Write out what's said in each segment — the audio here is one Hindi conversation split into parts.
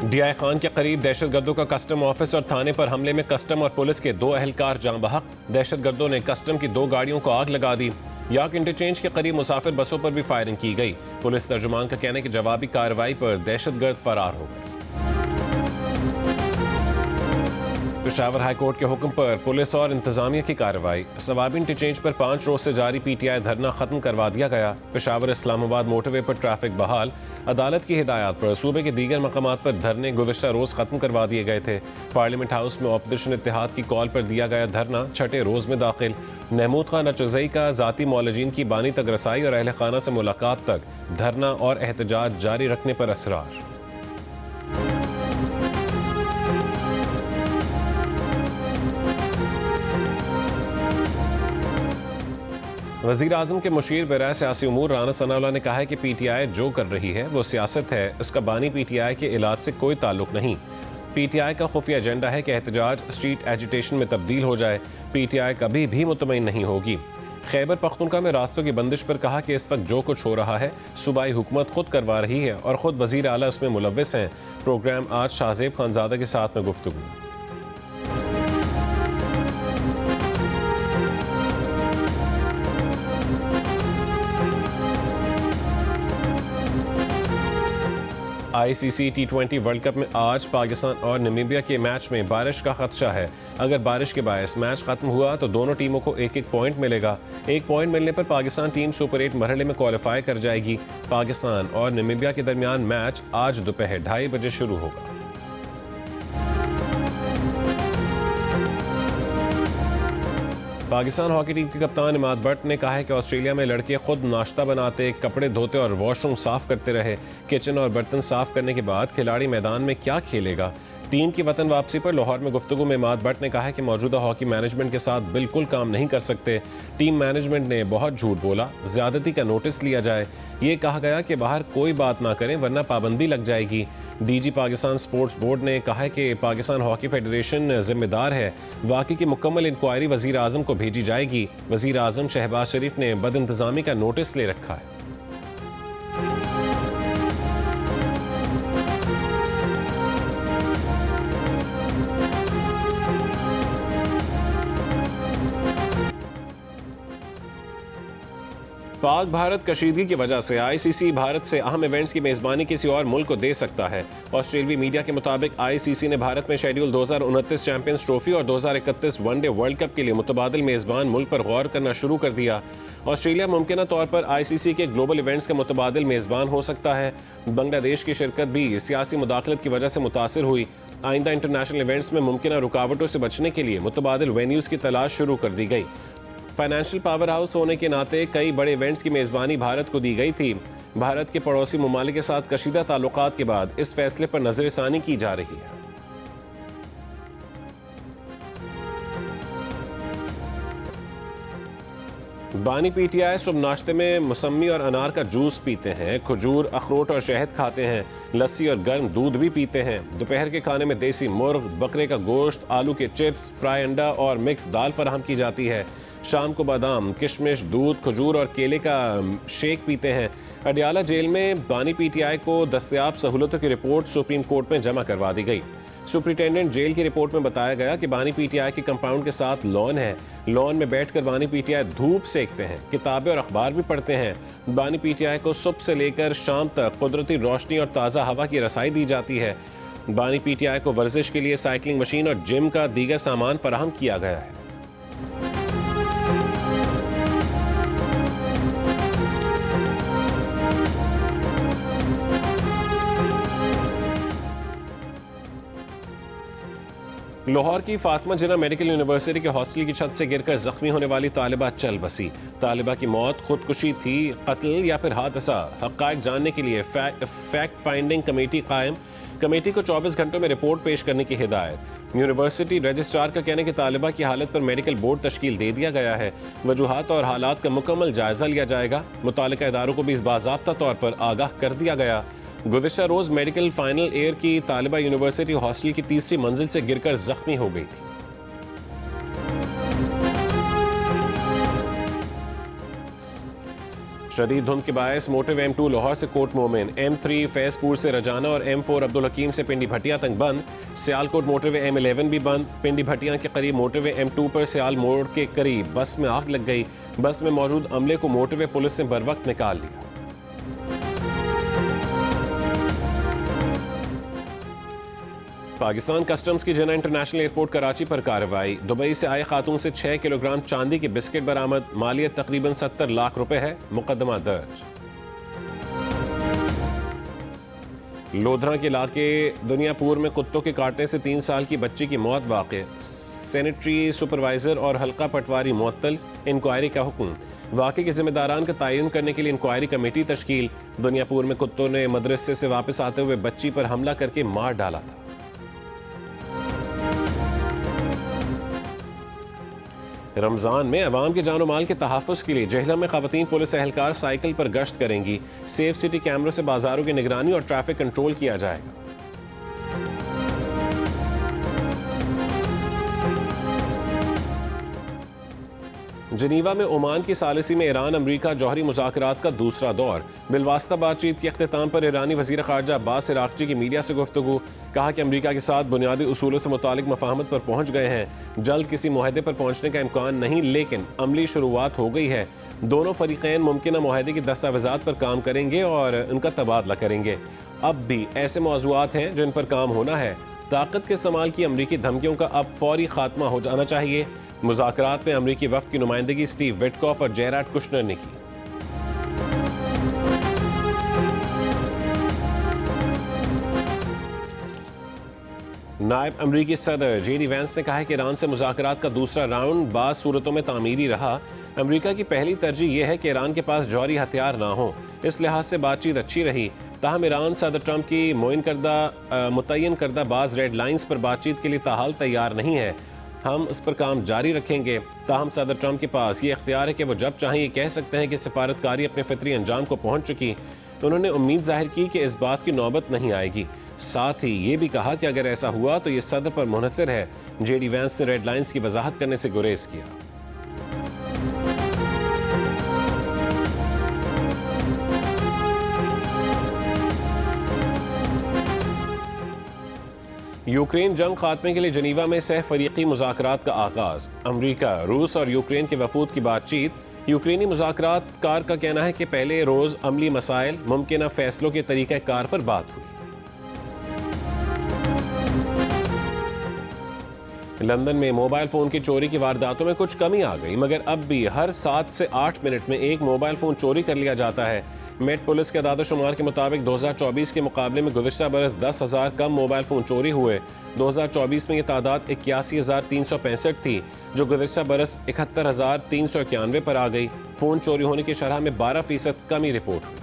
डीआई खान के करीब दहशतगर्दों का कस्टम ऑफिस और थाने पर हमले में कस्टम और पुलिस के 2 अहलकार जाँ बहक। दहशतगर्दों ने कस्टम की 2 गाड़ियों को आग लगा दी। याक इंटरचेंज के करीब मुसाफिर बसों पर भी फायरिंग की गई। पुलिस तर्जुमान का कहना है कि जवाबी कार्रवाई पर दहशतगर्द फरार हो गए। पेशावर हाई कोर्ट के हुक्म पर पुलिस और इंतजामिया की कार्रवाई। सवाबी इंटरचेंज पर 5 रोज से जारी पीटीआई धरना खत्म करवा दिया गया। पेशावर इस्लामाबाद मोटरवे पर ट्रैफिक बहाल। अदालत की हिदायत पर सूबे के दीगर मकामात पर धरने गुज़िश्ता रोज खत्म करवा दिए गए थे। पार्लियामेंट हाउस में ऑपोजिशन इत्तेहाद की कॉल पर दिया गया धरना 6ठे रोज में दाखिल। महमूद खान अचगज़ई का ज़ाती मौलजीन की बानी तक रसाई और अहल खाना से मुलाकात तक धरना और एहतजाज जारी रखने पर असरार। वज़ीर आज़म के मुशीर बराए सियासी उमूर राना सनाउल्लाह ने कहा है कि पीटीआई जो कर रही है वो सियासत है, उसका बानी पीटीआई के इलाज से कोई ताल्लुक नहीं। पीटीआई का खुफिया एजेंडा है कि एहतजाज स्ट्रीट एजिटेशन में तब्दील हो जाए। पीटीआई कभी भी मुतमईन नहीं होगी। खैबर पख्तूनख्वा में रास्तों की बंदिश पर कहा कि इस वक्त जो कुछ हो रहा है सूबाई हुकूमत खुद करवा रही है और ख़ुद वज़ीर आला उसमें मुलव्विस हैं। प्रोग्राम आज शाहजेब खानज़ादा के साथ में गुफ्तगू। आईसीसी T20 वर्ल्ड कप में आज पाकिस्तान और नामीबिया के मैच में बारिश का खदशा है। अगर बारिश के बायस मैच खत्म हुआ तो दोनों टीमों को 1-1 पॉइंट मिलेगा। 1 पॉइंट मिलने पर पाकिस्तान टीम सुपर 8 मरहले में क्वालिफाई कर जाएगी। पाकिस्तान और नामीबिया के दरमियान मैच आज दोपहर 2:30 बजे शुरू होगा। पाकिस्तान हॉकी टीम के कप्तान इमाद बट ने कहा है कि ऑस्ट्रेलिया में लड़के खुद नाश्ता बनाते, कपड़े धोते और वॉशरूम साफ करते रहे। किचन और बर्तन साफ करने के बाद खिलाड़ी मैदान में क्या खेलेगा। टीम की वतन वापसी पर लाहौर में गुफ्तगू में इमाद बट ने कहा है कि मौजूदा हॉकी मैनेजमेंट के साथ बिल्कुल काम नहीं कर सकते। टीम मैनेजमेंट ने बहुत झूठ बोला, ज्यादती का नोटिस लिया जाए। ये कहा गया कि बाहर कोई बात ना करें वरना पाबंदी लग जाएगी। डीजी पाकिस्तान स्पोर्ट्स बोर्ड ने कहा है कि पाकिस्तान हॉकी फेडरेशन जिम्मेदार है। वाकई की मुकम्मल इंक्वायरी वज़ीर आज़म को भेजी जाएगी। वज़ीर आज़म शहबाज शरीफ ने बदइंतज़ामी का नोटिस ले रखा है। पाक भारत कशीदगी की वजह से आईसीसी भारत से अहम इवेंट्स की मेजबानी किसी और मुल्क को दे सकता है। ऑस्ट्रेलियाई मीडिया के मुताबिक आईसीसी ने भारत में शेड्यूल 2029 चैंपियंस ट्रॉफी और 2031 वनडे वर्ल्ड कप के लिए मुतबादिल मेजबान मुल्क पर गौर करना शुरू कर दिया। ऑस्ट्रेलिया मुमकिन तौर पर आईसीसी के ग्लोबल इवेंट्स का मुतबादिल मेजबान हो सकता है। बांग्लादेश की शिरकत भी सियासी मुदाखलत की वजह से मुतासर हुई। आइंदा इंटरनेशनल इवेंट्स में मुमकिन रुकावटों से बचने के लिए मुतबादिल वेन्यूज़ की तलाश शुरू कर दी गई। फाइनेंशियल पावर हाउस होने के नाते कई बड़े इवेंट्स की मेज़बानी भारत को दी गई थी। भारत के पड़ोसी ममालिक के साथ कशीदा ताल्लुकात के बाद इस फैसले पर नजरसानी की जा रही है। बानी पीटीआई सुबह नाश्ते में मौसमी और अनार का जूस पीते हैं, खजूर, अखरोट और शहद खाते हैं, लस्सी और गर्म दूध भी पीते हैं। दोपहर के खाने में देसी मुर्ग, बकरे का गोश्त, आलू के चिप्स, फ्राई अंडा और मिक्स दाल फराहम की जाती है। शाम को बादाम, किशमिश, दूध, खजूर और केले का शेक पीते हैं। अडियाला जेल में बानी पीटीआई को दस्तयाब सहूलतों की रिपोर्ट सुप्रीम कोर्ट में जमा करवा दी गई। सुपरिटेंडेंट जेल की रिपोर्ट में बताया गया कि बानी पीटीआई के कंपाउंड के साथ लॉन है। लॉन में बैठकर बानी पीटीआई धूप सेकते हैं, किताबें और अखबार भी पढ़ते हैं। बानी पीटीआई को सुबह से लेकर शाम तक कुदरती रोशनी और ताज़ा हवा की रसाई दी जाती है। बानी पीटीआई को वर्जिश के लिए साइकिलिंग मशीन और जिम का दीगर सामान फराहम किया गया है। लाहौर की फातिमा जिन्ना मेडिकल यूनिवर्सिटी के हॉस्टल की छत से गिरकर जख्मी होने वाली तालिबा चल बसी। तालिबा की मौत खुदकुशी थी, कत्ल या फिर हादसा, हक़ाइक़ जानने के लिए फैक्ट फाइंडिंग कमेटी कायम। कमेटी को 24 घंटों में रिपोर्ट पेश करने की हिदायत। यूनिवर्सिटी रजिस्ट्रार का कहना है कि तालिबा की हालत पर मेडिकल बोर्ड तश्कील दे दिया गया है। वजूहात और हालात का मुकम्मल जायजा लिया जाएगा। मुतालिका इदारों को भी इस बाज़ाब्ता तौर पर आगाह कर दिया गया। गुज़िश्ता रोज मेडिकल फाइनल ईयर की तालिबा यूनिवर्सिटी हॉस्टल की तीसरी मंजिल से गिरकर जख्मी हो गई थी। शदीद धुंध के बायस मोटरवे M2 लाहौर से कोट मोमिन, M3 फैजपुर से रजाना और M4 अब्दुल हकीम से पिंडी भटिया तक बंद। सियालकोट मोटरवे M11 भी बंद। पिंडी भटिया के करीब मोटरवे M2 पर सियाल मोड़ के करीब बस में आग लग गई। बस में मौजूद अमले को मोटरवे पुलिस ने बरवक्त निकाल लिया। पाकिस्तान कस्टम्स की जिन्ना इंटरनेशनल एयरपोर्ट कराची पर कार्रवाई। दुबई से आए खातून से 6 किलोग्राम चांदी के बिस्किट बरामद। मालियत तकरीबन 70 लाख रुपए है। मुकदमा दर्ज। लोधरा के इलाके दुनियापुर में कुत्तों के काटने से 3 साल की बच्ची की मौत वाक़े। सैनिटरी सुपरवाइजर और हल्का पटवारी मुअत्तल। इंक्वायरी का हुक्म। वाक़े के जिम्मेदारान का तयन करने के लिए इंक्वायरी कमेटी तश्कील। दुनियापुर में कुत्तों ने मदरसे से वापस आते हुए बच्ची पर हमला करके मार डाला था। रमज़ान में अवाम के जानो माल के तहफ़्फ़ुज़ के लिए जहलम में ख़वातीन पुलिस एहलकार साइकिल पर गश्त करेंगी। सेफ सिटी कैमरों से बाजारों की निगरानी और ट्रैफिक कंट्रोल किया जाएगा। जनीवा में ओमान की सालिसी में ईरान अमरीका जौहरी मुज़ाकरात का दूसरा दौर। बिलवास्ता बातचीत के अख्तिताम पर ईरानी वज़ीर ख़ारजा अब्बास इराक़ची की मीडिया से गुफ्तगू। कहा कि अमरीका के साथ बुनियादी उसूलों से मुतालिक मफ़ाहमत पर पहुँच गए हैं। जल्द किसी मुआहदे पर पहुँचने का इम्कान नहीं, लेकिन अमली शुरुआत हो गई है। दोनों फ़रीक़ैन मुमकिन मुआहदे की दस्तावेज़ात पर काम करेंगे और उनका तबादला करेंगे। अब भी ऐसे मौज़ूआत हैं जिन पर काम होना है। ताकत के इस्तेमाल की अमरीकी धमकियों का अब फौरी खात्मा हो जाना चाहिए। मुज़ाकरात में अमरीकी वफ़द की नुमाइंदगी स्टीव विटकॉफ और जेराड कुशनर ने की। नायब अमरीकी सदर JD वैंस ने कहा है कि ईरान से मुज़ाकरात का दूसरा राउंड बाज़ सूरतों में तामीरी रहा। अमरीका की पहली तरजीह यह है कि ईरान के पास जौहरी हथियार ना हो। इस लिहाज से बातचीत अच्छी रही। ताहम ईरान सदर ट्रंप की मुतय्यन करदा बाज़ रेड लाइन्स पर बातचीत के लिए ताहाल तैयार नहीं है। हम इस पर काम जारी रखेंगे। ताहम सदर ट्रंप के पास ये इख्तियार है कि वो जब चाहें ये कह सकते हैं कि सफारतकारी अपने फितरी अंजाम को पहुंच चुकी। उन्होंने उम्मीद जाहिर की कि इस बात की नौबत नहीं आएगी। साथ ही ये भी कहा कि अगर ऐसा हुआ तो ये सदर पर मुनहसर है। JD वैंस ने रेड लाइन्स की वजाहत करने से गुरेज किया। यूक्रेन जंग खात्मे के लिए जनीवा में सह फरीकी मुज़ाकरात का आगाज। अमरीका, रूस और यूक्रेन के वफूद की बातचीत। यूक्रेनी मुज़ाकरात कार का कहना है कि पहले रोज़ अमली मसाइल, मुमकिन फैसलों के तरीक़ा कार पर बात हुई। लंदन में मोबाइल फ़ोन की चोरी की वारदातों में कुछ कमी आ गई, मगर अब भी हर 7 से 8 मिनट में एक मोबाइल फ़ोन चोरी कर लिया जाता है। मेट पुलिस के आदाद शुमार के मुताबिक 2024 के मुकाबले में गुज़िश्ता बरस 10,000 कम मोबाइल फ़ोन चोरी हुए। 2024 में ये तादाद 81,365 थी, जो गुज़िश्ता बरस 71,391 पर आ गई। फ़ोन चोरी होने की शरह में 12% कमी रिपोर्ट हुई।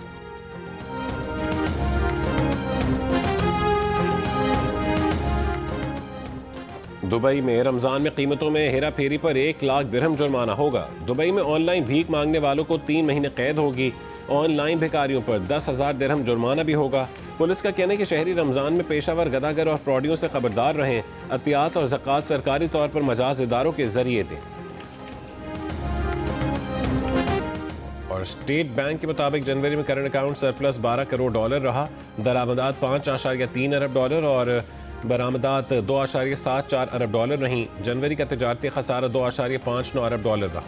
दुबई में रमज़ान में कीमतों में हेरा फेरी पर 1 लाख दिरहम जुर्माना होगा। दुबई में ऑनलाइन भीख मांगने वालों को 3 महीने कैद होगी। ऑनलाइन भिखारियों पर 10,000 दिरहम जुर्माना भी होगा। पुलिस का कहना है कि शहरी रमज़ान में पेशावर गदागर और फ्रॉडियों से खबरदार रहें। अतियात और ज़कात सरकारी तौर पर मजाज इदारों के जरिए दें। और स्टेट बैंक के मुताबिक जनवरी में करंट अकाउंट सरप्लस $12 करोड़ रहा। दरामदात $5.3 अरब और बरामदात $2.74 अरब रहीं। जनवरी का तिजारती खसारा $2.59 अरब रहा।